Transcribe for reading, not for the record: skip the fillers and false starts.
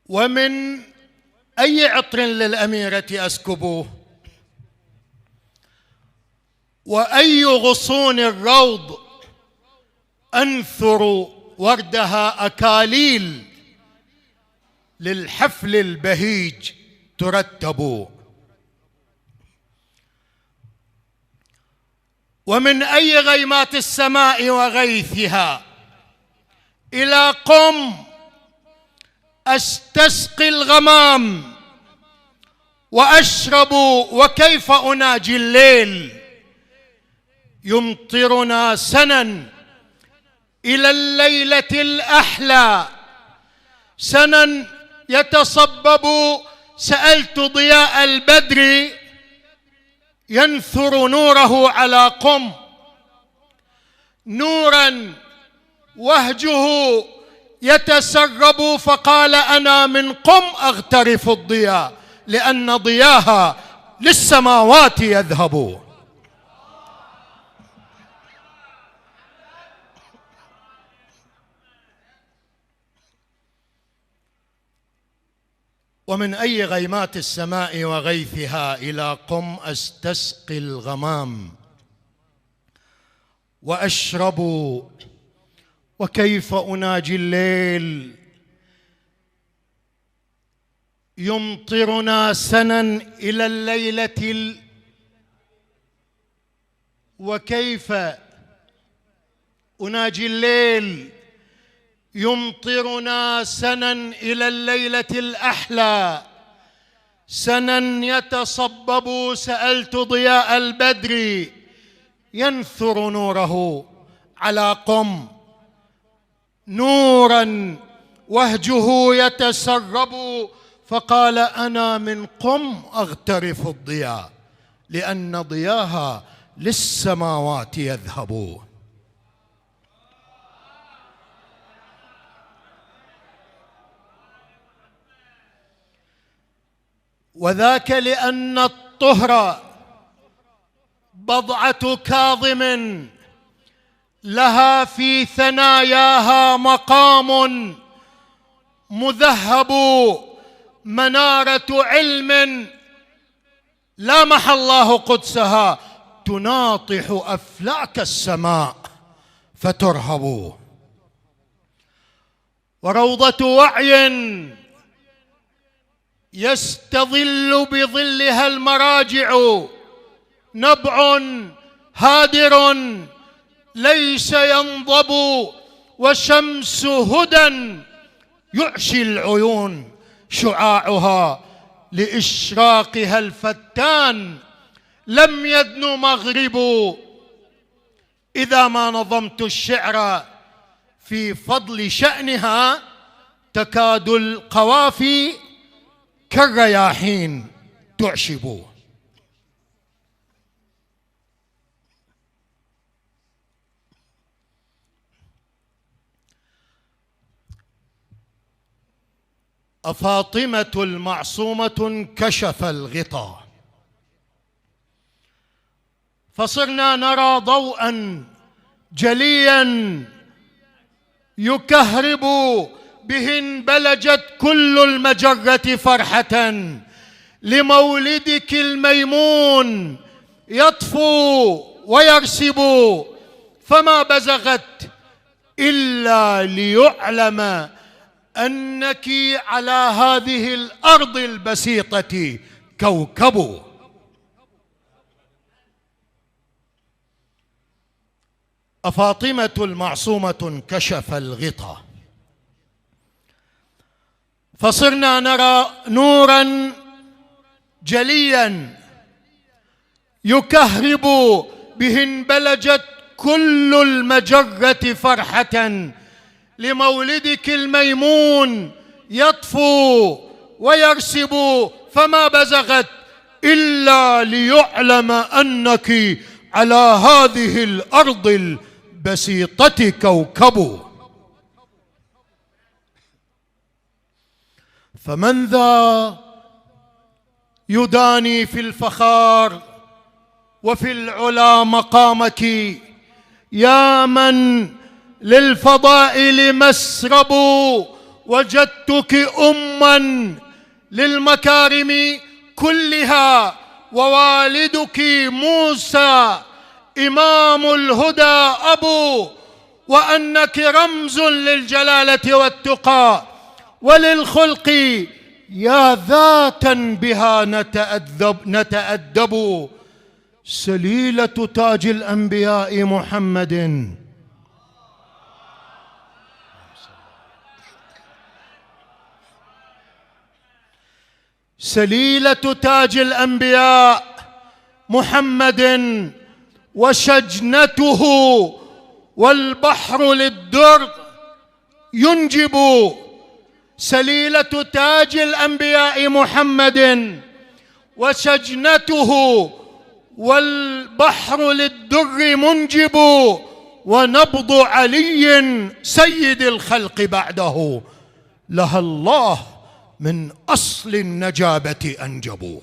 ومن أي عطر للأميرة أسكبوه؟ وأي غصون الروض أنثر وردها أكاليل للحفل البهيج ترتب؟ ومن أي غيمات السماء وغيثها إلى قم أستسقي الغمام وأشرب وكيف أناجي الليل؟ يمطرنا سنا إلى الليلة الأحلى، سنا يتصبب سألت ضياء البدر ينثر نوره على قم، نورا وهجه يتسرب، فقال أنا من قم أغترف الضياء لأن ضياها للسماوات يذهب. ومن أي غيمات السماء وغيثها إلى قم أستسقي الغمام وأشرب وكيف أناجي الليل؟ يمطرنا سنا إلى الليلة وكيف أناجي الليل؟ يمطرنا سنا إلى الليلة الأحلى، سنا يتصبب سألت ضياء البدر ينثر نوره على قم، نورا وهجه يتسرب، فقال أنا من قم أغترف الضياء لأن ضياها للسماوات يذهب. وذاك لأن الطهر بضعة كاظم لها في ثناياها مقام مذهب، منارة علم لامح الله قدسها تناطح أفلاك السماء فترهب، وروضة وعي يستظل بظلها المراجع، نبع هادر ليس ينضب، وشمس هدى يعشي العيون شعاعها لإشراقها الفتان لم يدن مغرب. إذا ما نظمت الشعر في فضل شأنها تكاد القوافي كالرياحين تعشب. أفاطمة المعصومة انكشف الغطاء فصرنا نرى ضوءا جليا يكهرب به انبلجت كل المجرة فرحة لمولدك الميمون يطفو ويرسب، فما بزغت إلا ليعلم أنك على هذه الأرض البسيطة كوكب. أفاطمة المعصومة انكشف الغطاء فصرنا نرى نورا جليا يكهرب به انبلجت كل المجرة فرحة لمولدك الميمون يطفو ويرسب، فما بزغت إلا ليعلم أنك على هذه الأرض البسيطة كوكب. فمن ذا يداني في الفخار وفي العلا مقامك، يا من للفضائل مسرب وجدتك أما للمكارم كلها، ووالدك موسى إمام الهدى أبو، وأنك رمز للجلالة والتقى وللخلق، يا ذاتا بها نتأدب. سليلة تاج الأنبياء محمد، سليلة تاج الأنبياء محمد، وشجنته والبحر للدر ينجب. سليلة تاج الأنبياء محمد، وشجنته والبحر للدر منجب، ونبض علي سيد الخلق بعده، لها الله من أصل النجابة أنجب.